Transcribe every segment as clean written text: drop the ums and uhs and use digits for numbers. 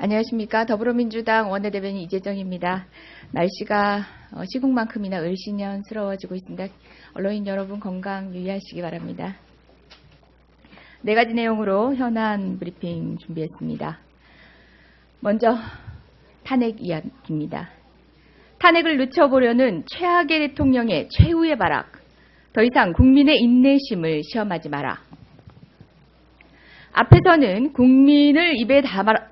안녕하십니까. 더불어민주당 원내대변인 이재정입니다. 날씨가 시국만큼이나 을씨년스러워지고 있습니다. 언론인 여러분 건강 유의하시기 바랍니다. 4가지 내용으로 현안 브리핑 준비했습니다. 먼저 탄핵 이야기입니다. 탄핵을 늦춰보려는 최악의 대통령의 최후의 발악. 더 이상 국민의 인내심을 시험하지 마라. 앞에서는 국민을 입에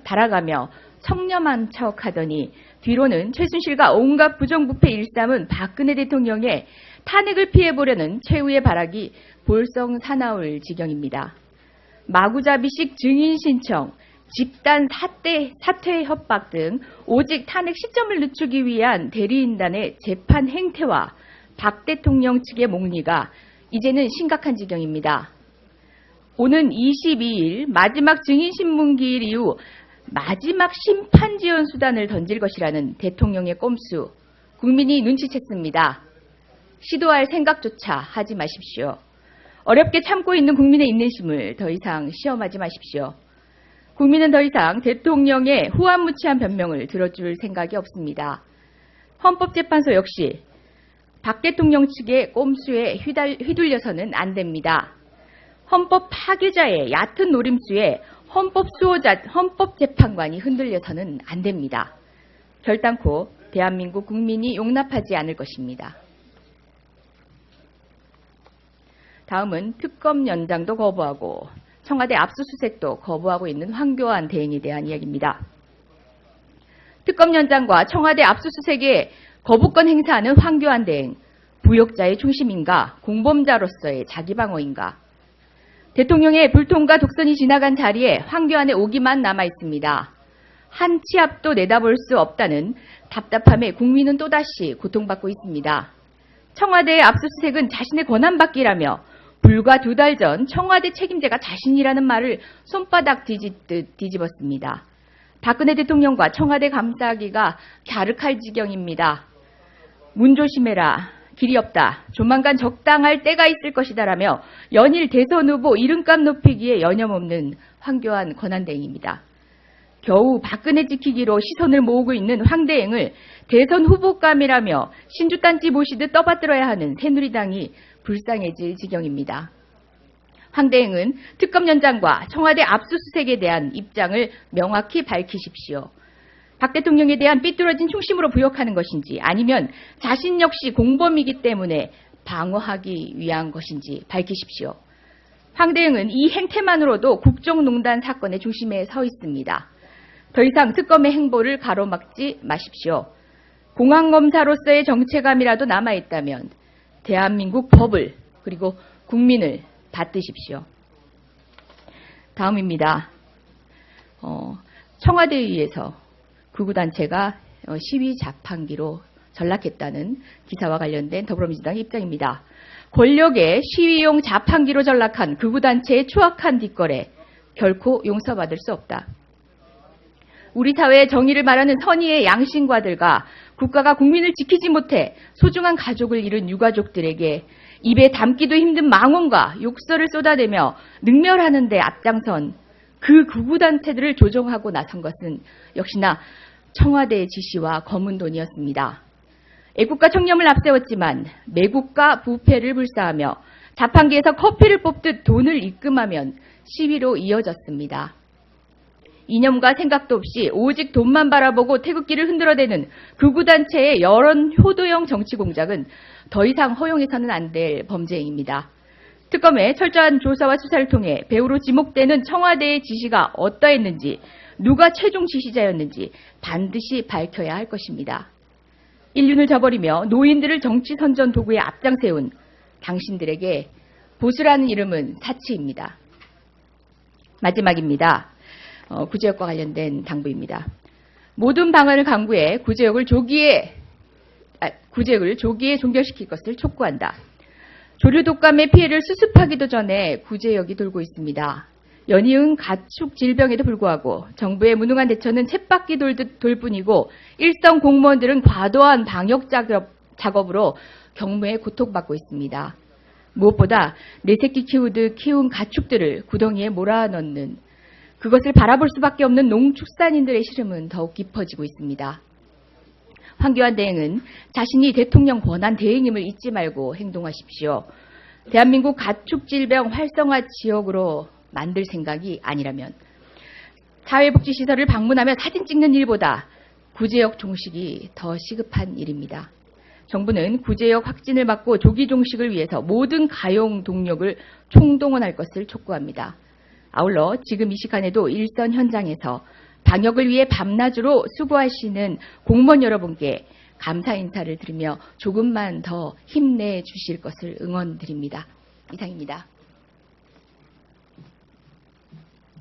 달아가며 청렴한 척하더니 뒤로는 최순실과 온갖 부정부패 일삼은 박근혜 대통령의 탄핵을 피해보려는 최후의 발악이 볼썽 사나울 지경입니다. 마구잡이식 증인 신청, 집단 사퇴 협박 등 오직 탄핵 시점을 늦추기 위한 대리인단의 재판 행태와 박 대통령 측의 목리가 이제는 심각한 지경입니다. 오는 22일 마지막 증인신문기일 이후 마지막 심판지연 수단을 던질 것이라는 대통령의 꼼수, 국민이 눈치챘습니다. 시도할 생각조차 하지 마십시오. 어렵게 참고 있는 국민의 인내심을 더 이상 시험하지 마십시오. 국민은 더 이상 대통령의 후한무치한 변명을 들어줄 생각이 없습니다. 헌법재판소 역시 박 대통령 측의 꼼수에 휘둘려서는 안 됩니다. 헌법 파괴자의 얕은 노림수에 헌법재판관이 흔들려서는 안 됩니다. 결단코 대한민국 국민이 용납하지 않을 것입니다. 다음은 특검 연장도 거부하고 청와대 압수수색도 거부하고 있는 황교안 대행에 대한 이야기입니다. 특검 연장과 청와대 압수수색에 거부권 행사하는 황교안 대행, 부역자의 중심인가, 공범자로서의 자기방어인가. 대통령의 불통과 독선이 지나간 자리에 황교안의 오기만 남아 있습니다. 한 치 앞도 내다볼 수 없다는 답답함에 국민은 또다시 고통받고 있습니다. 청와대의 압수수색은 자신의 권한받기라며 불과 2달 전 청와대 책임자가 자신이라는 말을 손바닥 뒤집듯 뒤집었습니다. 박근혜 대통령과 청와대 감싸기가 갸륵할 지경입니다. 문 조심해라. 길이 없다. 조만간 적당할 때가 있을 것이다라며 연일 대선 후보 이름값 높이기에 여념없는 황교안 권한대행입니다. 겨우 박근혜 지키기로 시선을 모으고 있는 황 대행을 대선 후보감이라며 신주단지 모시듯 떠받들어야 하는 새누리당이 불쌍해질 지경입니다. 황 대행은 특검 연장과 청와대 압수수색에 대한 입장을 명확히 밝히십시오. 박 대통령에 대한 삐뚤어진 충심으로 부역하는 것인지 아니면 자신 역시 공범이기 때문에 방어하기 위한 것인지 밝히십시오. 황 대행은 이 행태만으로도 국정농단 사건의 중심에 서 있습니다. 더 이상 특검의 행보를 가로막지 마십시오. 공안검사로서의 정체감이라도 남아있다면 대한민국 법을 그리고 국민을 받드십시오. 다음입니다. 청와대에 의해서 극우단체가 시위 자판기로 전락했다는 기사와 관련된 더불어민주당의 입장입니다. 권력의 시위용 자판기로 전락한 극우단체의 추악한 뒷거래 결코 용서받을 수 없다. 우리 사회의 정의를 말하는 선의의 양심과들과 국가가 국민을 지키지 못해 소중한 가족을 잃은 유가족들에게 입에 담기도 힘든 망언과 욕설을 쏟아내며 능멸하는 데 앞장선 그 극우단체들을 조종하고 나선 것은 역시나 청와대의 지시와 검은 돈이었습니다. 애국가 청렴을 앞세웠지만 매국가 부패를 불사하며 자판기에서 커피를 뽑듯 돈을 입금하면 시위로 이어졌습니다. 이념과 생각도 없이 오직 돈만 바라보고 태극기를 흔들어대는 극우단체의 여론 효도형 정치 공작은 더 이상 허용해서는 안 될 범죄입니다. 특검의 철저한 조사와 수사를 통해 배후로 지목되는 청와대의 지시가 어떠했는지, 누가 최종 지시자였는지 반드시 밝혀야 할 것입니다. 인륜을 저버리며 노인들을 정치 선전 도구에 앞장세운 당신들에게 보수라는 이름은 사치입니다. 마지막입니다. 구제역과 관련된 당부입니다. 모든 방안을 강구해 구제역을 조기에 종결시킬 것을 촉구한다. 조류 독감의 피해를 수습하기도 전에 구제역이 돌고 있습니다. 연이은 가축 질병에도 불구하고 정부의 무능한 대처는 쳇바퀴 돌듯 돌 뿐이고 일선 공무원들은 과도한 방역 작업으로 경무에 고통받고 있습니다. 무엇보다 내 새끼 키우듯 키운 가축들을 구덩이에 몰아넣는 그것을 바라볼 수밖에 없는 농축산인들의 시름은 더욱 깊어지고 있습니다. 황교안 대행은 자신이 대통령 권한 대행임을 잊지 말고 행동하십시오. 대한민국 가축질병 활성화 지역으로 만들 생각이 아니라면 사회복지시설을 방문하며 사진 찍는 일보다 구제역 종식이 더 시급한 일입니다. 정부는 구제역 확진을 막고 조기 종식을 위해서 모든 가용 동력을 총동원할 것을 촉구합니다. 아울러 지금 이 시간에도 일선 현장에서 방역을 위해 밤낮으로 수고하시는 공무원 여러분께 감사 인사를 드리며 조금만 더 힘내주실 것을 응원드립니다. 이상입니다.